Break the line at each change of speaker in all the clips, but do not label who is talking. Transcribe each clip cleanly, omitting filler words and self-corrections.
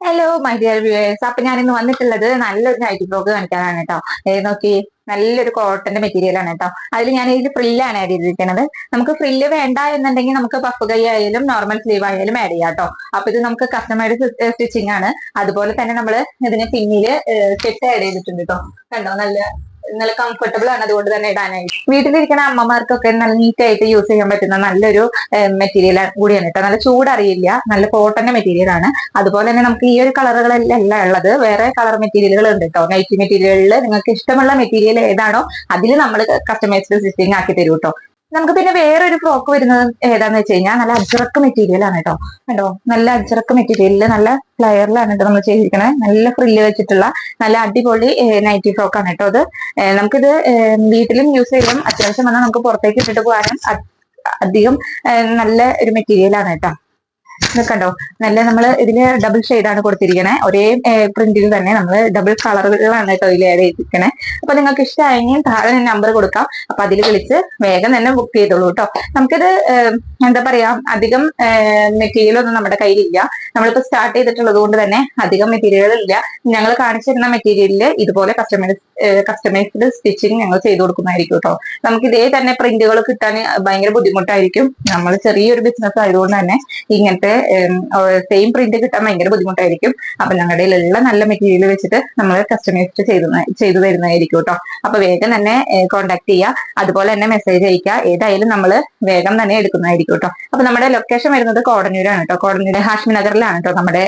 Hello my dear viewers. അപ്പൊ ഞാൻ ഇന്ന് വന്നിട്ടുള്ളത് നല്ലൊരു നൈറ്റി ഫ്രോക്ക് കാണിക്കാനാണ് കേട്ടോ. നോക്കി, നല്ലൊരു കോട്ടന്റെ മെറ്റീരിയൽ ആണ് കേട്ടോ. അതിൽ ഞാൻ ഇതിൽ ഫ്രില്ലാണ് ആഡ് ചെയ്തിരിക്കുന്നത്. നമുക്ക് ഫ്രില്ല് വേണ്ട എന്നുണ്ടെങ്കിൽ നമുക്ക് പഫ് കൈ ആയാലും നോർമൽ സ്ലീവ് ആയാലും ആഡ് ചെയ്യാം കേട്ടോ. അപ്പൊ ഇത് നമുക്ക് കസ്റ്റമൈഡ് സ്റ്റിച്ചിങ് ആണ്. അതുപോലെ തന്നെ നമ്മൾ ഇതിന് പിന്നില് കെട്ട് ആഡ് ചെയ്തിട്ടുണ്ട് കേട്ടോ. കണ്ടോ, നല്ല നല്ല കംഫർട്ടബിൾ ആണ്, അതുകൊണ്ട് തന്നെ ഇടാനായിട്ട് വീട്ടിലിരിക്കുന്ന അമ്മമാർക്കൊക്കെ നല്ല നീറ്റ് ആയിട്ട് യൂസ് ചെയ്യാൻ പറ്റുന്ന നല്ലൊരു മെറ്റീരിയൽ കൂടിയാണ് കേട്ടോ. നല്ല ചൂടറിയില്ല, നല്ല കോട്ടന്റെ മെറ്റീരിയൽ ആണ്. അതുപോലെ തന്നെ നമുക്ക് ഈ ഒരു കളറുകളല്ല ഉള്ളത്, വേറെ കളർ മെറ്റീരിയലുകൾ ഉണ്ട് കേട്ടോ. നൈറ്റി മെറ്റീരിയലിൽ നിങ്ങൾക്ക് ഇഷ്ടമുള്ള മെറ്റീരിയൽ ഏതാണോ അതിൽ നമ്മൾ കസ്റ്റമൈസ്ഡ് സ്റ്റിച്ചിങ് ആക്കി തരും കേട്ടോ. നമുക്ക് പിന്നെ വേറൊരു ഫ്രോക്ക് വരുന്നത് ഏതാന്ന് വെച്ച് കഴിഞ്ഞാൽ നല്ല അജ്രക്ക് മെറ്റീരിയൽ ആണ് കേട്ടോ. കണ്ടോ, നല്ല അജ്രക്ക് മെറ്റീരിയലിൽ നല്ല ഫ്ലയറിലാണ് കേട്ടോ നമ്മൾ ചെയ്തിരിക്കണേ. നല്ല ഫ്രില്ല് വെച്ചിട്ടുള്ള നല്ല അടിപൊളി നൈറ്റി ഫ്രോക്ക് ആണ് കേട്ടോ. അത് നമുക്കിത് വീട്ടിലും യൂസ് ചെയ്യാം. അത്യാവശ്യം വന്നാൽ നമുക്ക് പുറത്തേക്ക് ഇട്ടിട്ട് പോകാനും അധികം നല്ല ഒരു മെറ്റീരിയൽ ആണ് കേട്ടോ. കണ്ടോ, നല്ല നമ്മൾ ഇതില് ഡബിൾ ആണ് കൊടുത്തിരിക്കണേ. ഒരേ പ്രിന്റിൽ തന്നെ നമ്മൾ ഡബിൾ കളറുകളാണ് കേട്ടോ ഇതിൽ ആഡ് ചെയ്തിരിക്കണേ. അപ്പൊ നിങ്ങൾക്ക് ഇഷ്ടമായെങ്കിൽ താഴെ നമ്പർ കൊടുക്കാം. അപ്പൊ അതിൽ വിളിച്ച് വേഗം തന്നെ ബുക്ക് ചെയ്തോളൂ കേട്ടോ. നമുക്കിത് എന്താ പറയാ, അധികം മെറ്റീരിയൽ ഒന്നും നമ്മുടെ കയ്യിലില്ല. നമ്മളിപ്പോ സ്റ്റാർട്ട് ചെയ്തിട്ടുള്ളത് കൊണ്ട് തന്നെ അധികം മെറ്റീരിയൽ ഇല്ല. ഞങ്ങൾ കാണിച്ചു തരുന്ന മെറ്റീരിയലില് ഇതുപോലെ കസ്റ്റമൈസ്ഡ് സ്റ്റിച്ചിങ് ഞങ്ങൾ ചെയ്തു കൊടുക്കുന്നതായിരിക്കും കേട്ടോ. നമുക്ക് ഇതേ തന്നെ പ്രിന്റുകൾ കിട്ടാൻ ഭയങ്കര ബുദ്ധിമുട്ടായിരിക്കും. നമ്മൾ ചെറിയൊരു ബിസിനസ് ആയതുകൊണ്ട് തന്നെ ഇങ്ങനത്തെ സെയിം പ്രിന്റ് കിട്ടാൻ ഭയങ്കര ബുദ്ധിമുട്ടായിരിക്കും. അപ്പൊ ഞങ്ങളുടെ ഉള്ള നല്ല മെറ്റീരിയൽ വെച്ചിട്ട് നമ്മൾ കസ്റ്റമൈസ്ഡ് ചെയ്തു തരുന്നതായിരിക്കും കേട്ടോ. അപ്പൊ വേഗം തന്നെ കോൺടാക്ട് ചെയ്യുക, അതുപോലെ തന്നെ മെസ്സേജ് അയക്കുക. ഏതായാലും നമ്മൾ വേഗം തന്നെ എടുക്കുന്നതായിരിക്കും കേട്ടോ. അപ്പൊ നമ്മുടെ ലൊക്കേഷൻ വരുന്നത് കോടന്നൂരാണ് കേട്ടോ. കോടന്നൂർ ഹാഷ്മി നഗറിലാണ് കേട്ടോ നമ്മുടെ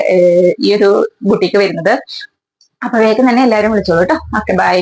ഈ ഒരു ബുട്ടിക്ക് വരുന്നത്. അപ്പൊ വേഗം തന്നെ എല്ലാവരും വിളിച്ചോളൂ കേട്ടോ. Okay, by.